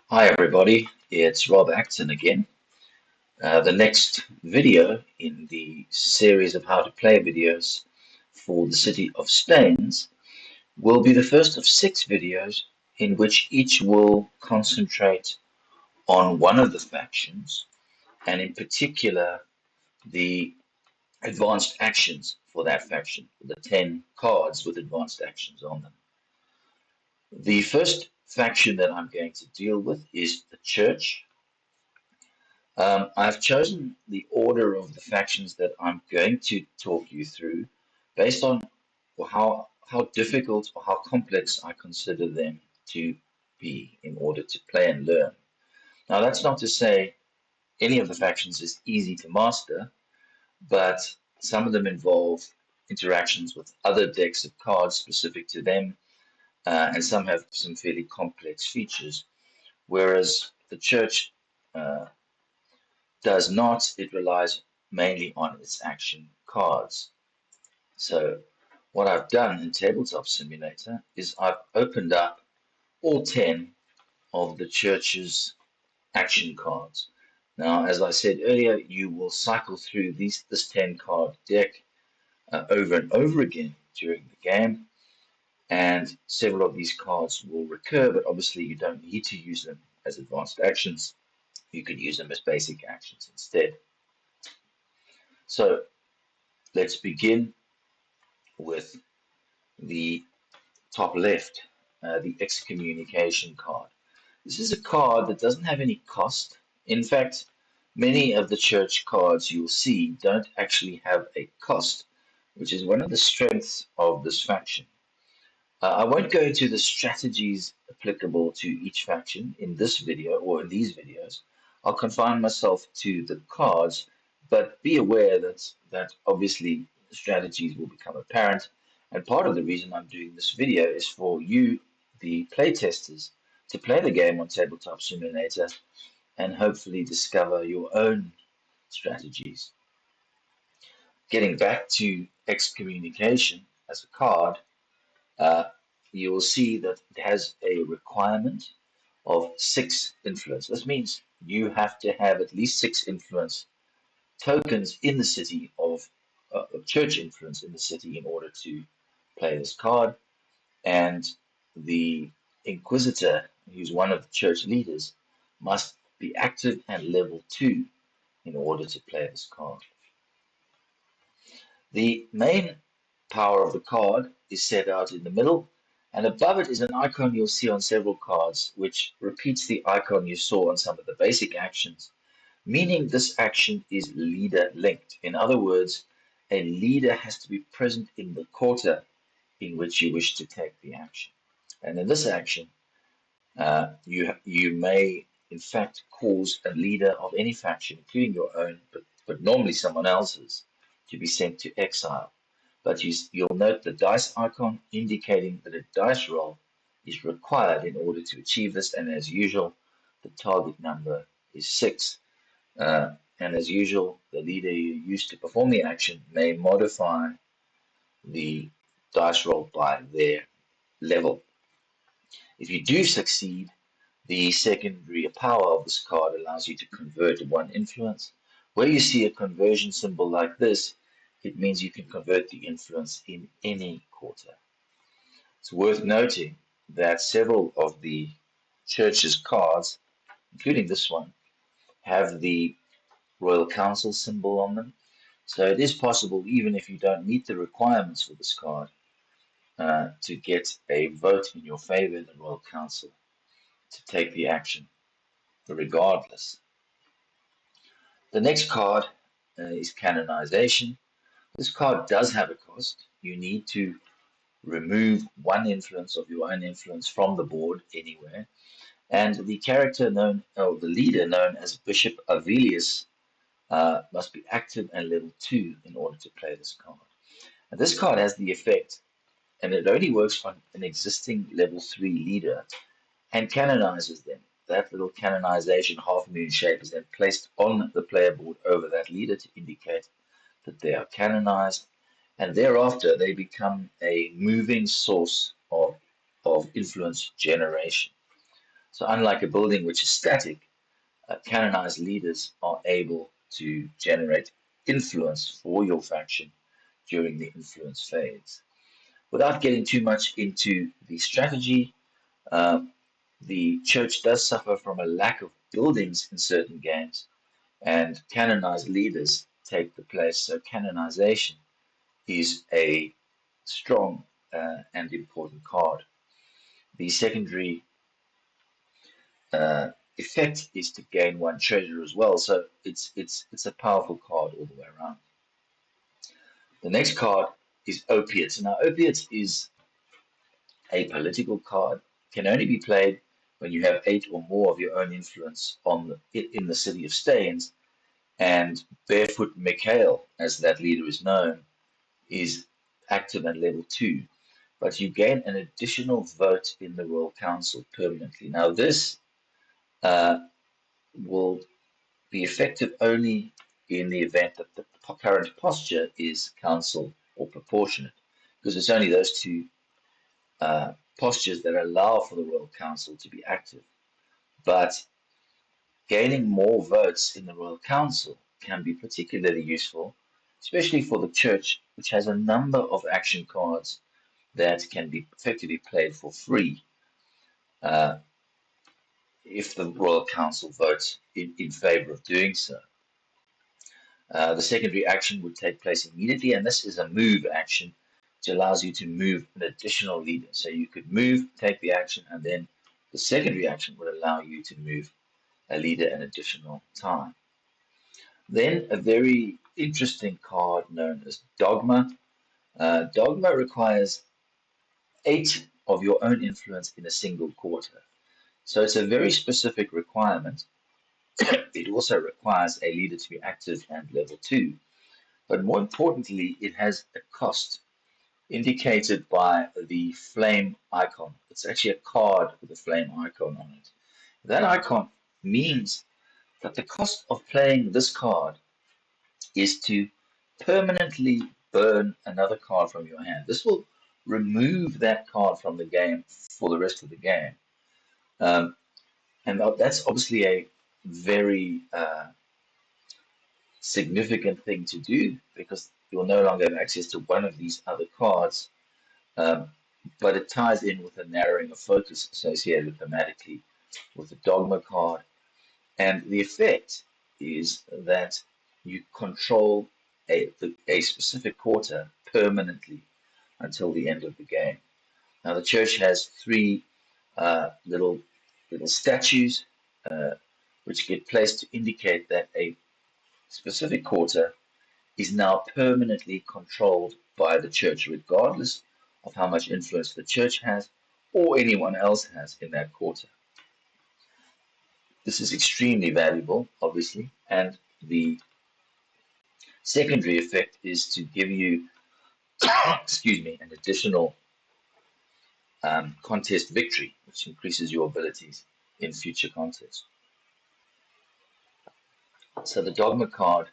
Hi everybody, it's Rob Acton again. The next video in the series of how to play videos for the City of Staines will be the first of 6 videos in which each will concentrate on one of the factions and in particular the advanced actions for that faction, the 10 cards with advanced actions on them. The first faction that I'm going to deal with is the Church. I've chosen the order of the factions that I'm going to talk you through based on how difficult or how complex I consider them to be in order to play and learn. Now, that's not to say any of the factions is easy to master, but some of them involve interactions with other decks of cards specific to them, and some have some fairly complex features, whereas the Church does not. It relies mainly on its action cards. So what I've done in Tabletop Simulator is I've opened up all 10 of the Church's action cards. Now, as I said earlier, you will cycle through this 10 card deck over and over again during the game, and several of these cards will recur, but obviously you don't need to use them as advanced actions. You can use them as basic actions instead. So let's begin with the top left, the excommunication card. This is a card that doesn't have any cost. In fact, many of the church cards you'll see don't actually have a cost, which is one of the strengths of this faction. I won't go into the strategies applicable to each faction in this video or in these videos. I'll confine myself to the cards, but be aware that obviously strategies will become apparent. And part of the reason I'm doing this video is for you, the playtesters, to play the game on Tabletop Simulator and hopefully discover your own strategies. Getting back to excommunication as a card, uh, you will see that it has a requirement of 6 influence. This means you have to have at least 6 influence tokens in the city of church influence in the city in order to play this card. And the Inquisitor, who's one of the church leaders, must be active and level 2 in order to play this card. The main power of the card is set out in the middle, and above it is an icon you'll see on several cards, which repeats the icon you saw on some of the basic actions, meaning this action is leader linked. In other words, a leader has to be present in the quarter in which you wish to take the action. And in this action, you may in fact cause a leader of any faction, including your own, but normally someone else's, to be sent to exile. But you'll note the dice icon indicating that a dice roll is required in order to achieve this, and as usual, the target number is 6. And as usual, the leader you use to perform the action may modify the dice roll by their level. If you do succeed, the secondary power of this card allows you to convert 1 influence. Where you see a conversion symbol like this, it means you can convert the influence in any quarter. It's worth noting that several of the church's cards, including this one, have the Royal Council symbol on them. So it is possible, even if you don't meet the requirements for this card, to get a vote in your favor in the Royal Council to take the action regardless. The next card is Canonization. This card does have a cost. You need to remove 1 influence of your own influence from the board anywhere. And the character known, or the leader known as Bishop Avelius, must be active and level 2 in order to play this card. And this card has the effect, and it only works on an existing level 3 leader and canonizes them. That little canonization half moon shape is then placed on the player board over that leader to indicate that they are canonized, and thereafter they become a moving source of influence generation. So unlike a building which is static, canonized leaders are able to generate influence for your faction during the influence phase. Without getting too much into the strategy, uh, the church does suffer from a lack of buildings in certain games, and canonized leaders take the place. So canonization is a strong and important card. The secondary uh, effect is to gain one treasure as well. So it's a powerful card all the way around. The next card is opiates. Now opiates is a political card. Can only be played when you have 8 or more of your own influence in the city of Staines. And Barefoot Mikhail, as that leader is known, is active at level 2. But you gain an additional vote in the Royal Council permanently. Now this uh, will be effective only in the event that the current posture is council or proportionate, because it's only those two postures that allow for the Royal Council to be active. But gaining more votes in the Royal Council can be particularly useful, especially for the Church, which has a number of action cards that can be effectively played for free uh, if the Royal Council votes in favor of doing so. The secondary action would take place immediately, and this is a move action, which allows you to move an additional leader. So you could move, take the action, and then the secondary action would allow you to move a leader an additional time. Then a very interesting card known as Dogma. Dogma requires 8 of your own influence in a single quarter. So it's a very specific requirement. It also requires a leader to be active and level 2. But more importantly, it has a cost indicated by the flame icon. It's actually a card with a flame icon on it. That icon means that the cost of playing this card is to permanently burn another card from your hand. This will remove that card from the game for the rest of the game. Um, and that's obviously a very significant thing to do because you'll no longer have access to one of these other cards. Um, but it ties in with a narrowing of focus associated thematically with the Dogma card. And the effect is that you control a specific quarter permanently until the end of the game. Now, the church has 3 little statues uh, which get placed to indicate that a specific quarter is now permanently controlled by the church, regardless of how much influence the church has or anyone else has in that quarter. This is extremely valuable, obviously, and the secondary effect is to give you, excuse me, an additional contest victory, which increases your abilities in future contests. So the Dogma card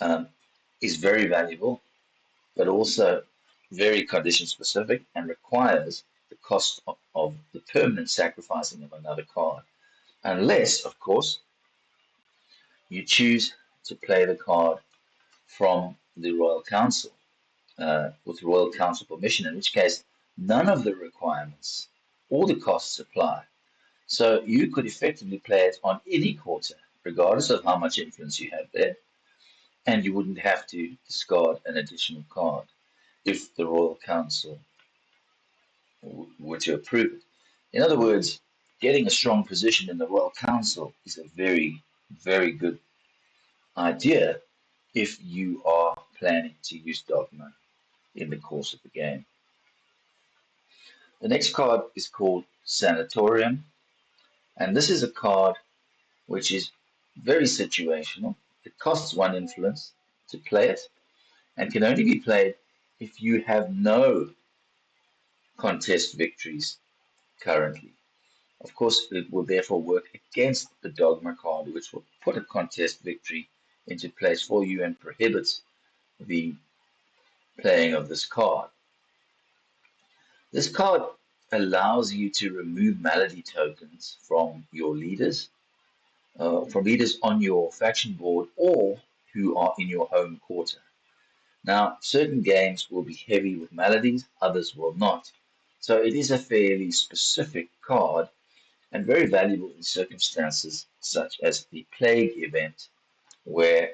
um, is very valuable, but also very condition specific and requires the cost of the permanent sacrificing of another card. Unless, of course, you choose to play the card from the Royal Council with Royal Council permission, in which case none of the requirements or the costs apply. So you could effectively play it on any quarter, regardless of how much influence you have there, and you wouldn't have to discard an additional card if the Royal Council were to approve it. In other words, getting a strong position in the Royal Council is a very, very good idea if you are planning to use Dogma in the course of the game. The next card is called Sanatorium, and this is a card which is very situational. It costs 1 influence to play it and can only be played if you have no contest victories currently. Of course, it will therefore work against the Dogma card, which will put a contest victory into place for you and prohibits the playing of this card. This card allows you to remove malady tokens from leaders on your faction board or who are in your home quarter. Now, certain games will be heavy with maladies, others will not. So it is a fairly specific card and very valuable in circumstances such as the plague event, where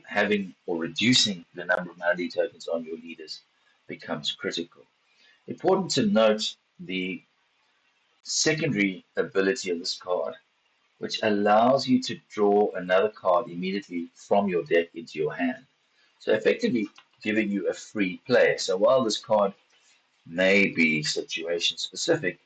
having or reducing the number of malady tokens on your leaders becomes critical. Important to note the secondary ability of this card, which allows you to draw another card immediately from your deck into your hand. So effectively giving you a free play. So while this card may be situation specific,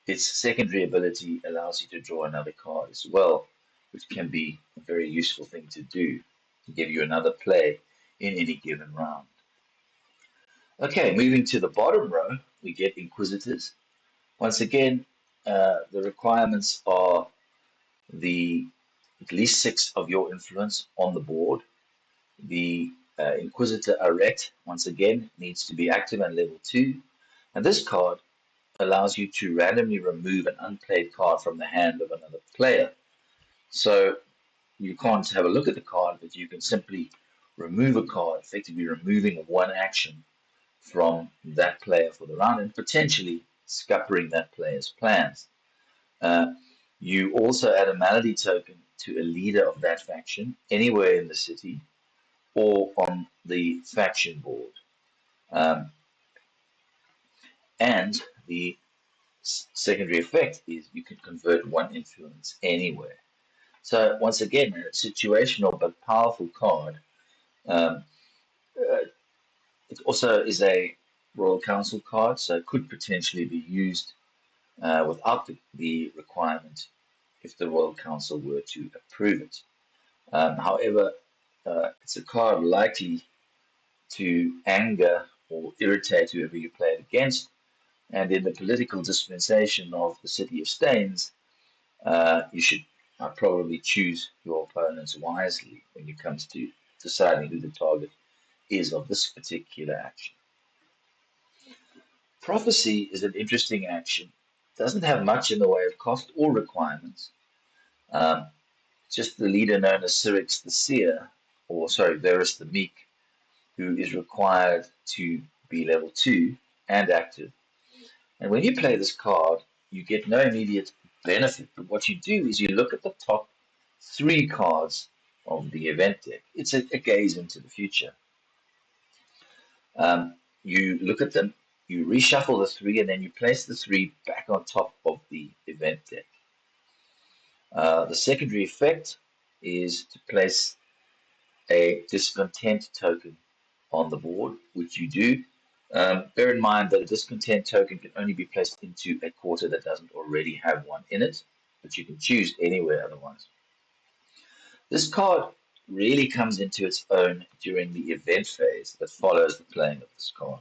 its secondary ability allows you to draw another card as well, which can be a very useful thing to do to give you another play in any given round. Okay, moving to the bottom row, we get Inquisitors. Once again, the requirements are the at least 6 of your influence on the board. The Inquisitor Arret, once again, needs to be active and level 2. And this card allows you to randomly remove an unplayed card from the hand of another player. So you can't have a look at the card, but you can simply remove a card, effectively removing one action from that player for the round and potentially scuppering that player's plans. Uh, you also add a malady token to a leader of that faction anywhere in the city or on the faction board. Um, and the secondary effect is you can convert one influence anywhere. So once again, a situational but powerful card. Um, it also is a Royal Council card, so it could potentially be used without the requirement if the Royal Council were to approve it. However, it's a card likely to anger or irritate whoever you play it against, and in the political dispensation of the City of Staines, you should probably choose your opponents wisely when it comes to deciding who the target is of this particular action. Prophecy is an interesting action. It doesn't have much in the way of cost or requirements. Um, just the leader known as Syrinx the Seer, or sorry, Varus the Meek, who is required to be level 2 and active. And when you play this card, you get no immediate benefit, but what you do is you look at the top 3 cards of the event deck. It's a gaze into the future. You look at them, you reshuffle the 3, and then you place the 3 back on top of the event deck. The secondary effect is to place a discontent token on the board, which you do. Bear in mind that a discontent token can only be placed into a quarter that doesn't already have one in it, but you can choose anywhere otherwise. This card really comes into its own during the event phase that follows the playing of this card.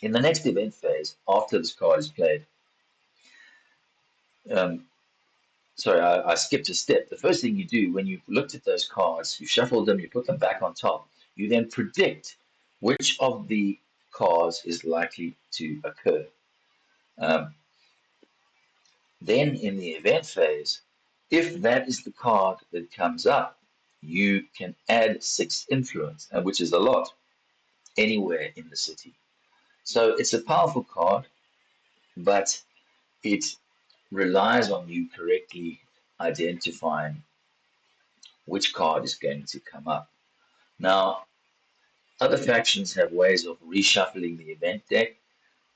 In the next event phase, after this card is played, um, sorry, I skipped a step. The first thing you do when you've looked at those cards, you shuffle them, you put them back on top, you then predict which of the cards is likely to occur. Um, then in the event phase, if that is the card that comes up, you can add 6 influence, which is a lot, anywhere in the city. So it's a powerful card, but it relies on you correctly identifying which card is going to come up. Now, other factions have ways of reshuffling the event deck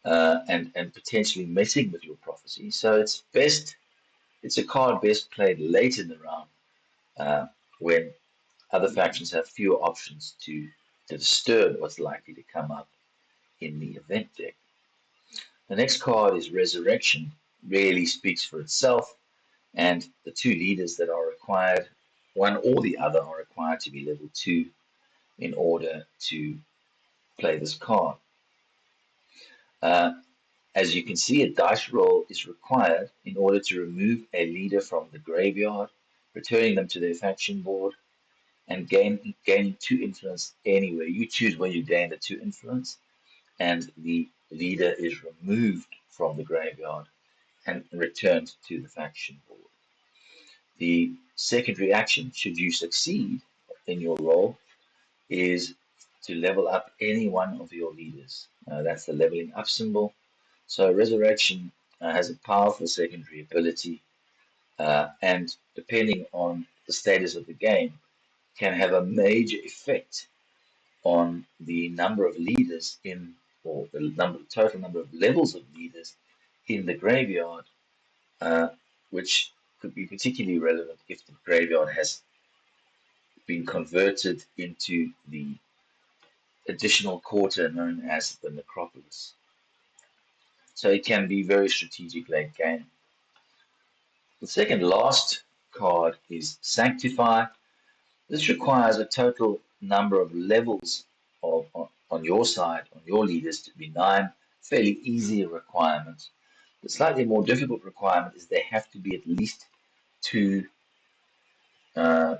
and potentially messing with your prophecy. So it's a card best played late in the round uh, when other factions have fewer options to disturb what's likely to come up in the event deck. The next card is Resurrection, really speaks for itself, and the 2 leaders that are required, one or the other, are required to be level 2 in order to play this card. Uh, as you can see, a dice roll is required in order to remove a leader from the graveyard, returning them to their faction board, and gaining 2 influence anywhere. You choose where you gain the 2 influence, and the leader is removed from the graveyard and returned to the faction board. The secondary action, should you succeed in your role, is to level up any one of your leaders. That's the leveling up symbol. So Resurrection has a powerful secondary ability, and depending on the status of the game, can have a major effect on the number of leaders in, or the total number of levels of leaders in the graveyard, uh, which could be particularly relevant if the graveyard has been converted into the additional quarter known as the necropolis. So it can be very strategic late game. The second last card is Sanctify. This requires a total number of levels on your side, on your leaders, to be 9. Fairly easy requirement. The slightly more difficult requirement is there have to be at least 2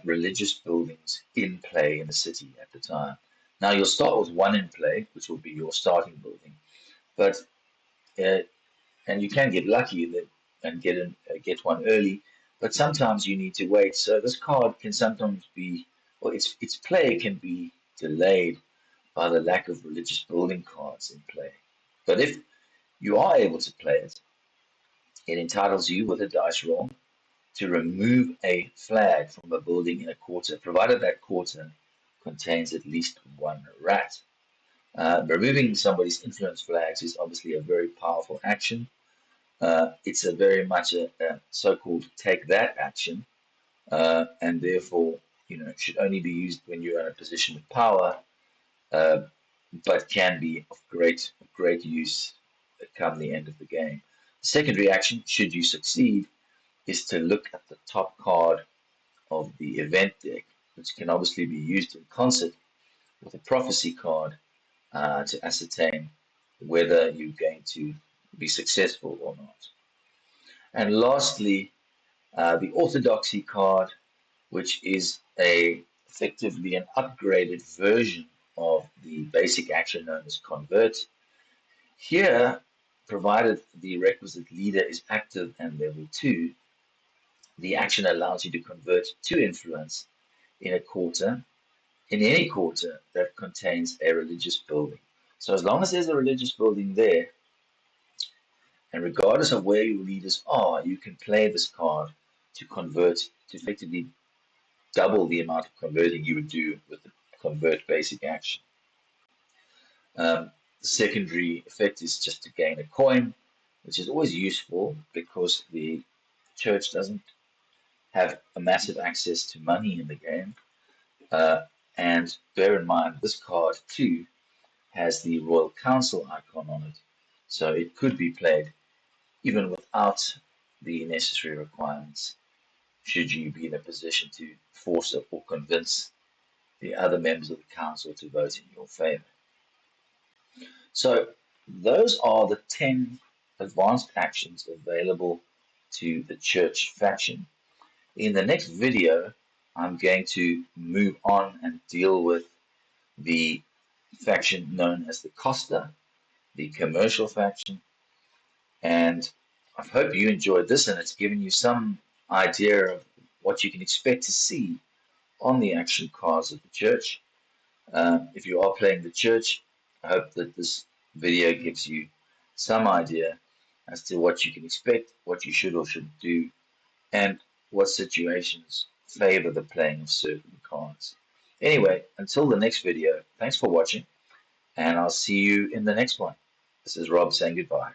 religious buildings in play in the city at the time. Now you'll start with 1 in play, which will be your starting building, but uh, and you can get lucky and get one early, but sometimes you need to wait. So this card can sometimes be, or its play can be delayed by the lack of religious building cards in play. But if you are able to play it, it entitles you with a dice roll to remove a flag from a building in a quarter, provided that quarter contains at least 1 rat. Removing somebody's influence flags is obviously a very powerful action. It's a very much a so-called take that action, and therefore, should only be used when you're in a position of power, uh, but can be of great use come the end of the game. The secondary action, should you succeed, is to look at the top card of the event deck, which can obviously be used in concert with a prophecy card to ascertain whether you're going to be successful or not. And lastly, the Orthodoxy card, which is effectively an upgraded version of the basic action known as Convert. Here, provided the requisite leader is active and level 2, the action allows you to convert 2 influence in a quarter, in any quarter that contains a religious building. So as long as there's a religious building there, and regardless of where your leaders are, you can play this card to convert, to effectively double the amount of converting you would do with the convert basic action. The secondary effect is just to gain a coin, which is always useful because the church doesn't have a massive access to money in the game. And bear in mind, this card too has the Royal Council icon on it, so it could be played even without the necessary requirements, should you be in a position to force or convince the other members of the council to vote in your favor. So those are the 10 advanced actions available to the church faction. In the next video, I'm going to move on and deal with the faction known as the Costa, the commercial faction, and I hope you enjoyed this and it's given you some idea of what you can expect to see on the action cards of the church. If you are playing the church, I hope that this video gives you some idea as to what you can expect, what you should or shouldn't do, and what situations favor the playing of certain cards. Anyway, until the next video, thanks for watching, and I'll see you in the next one. This is Rob saying goodbye.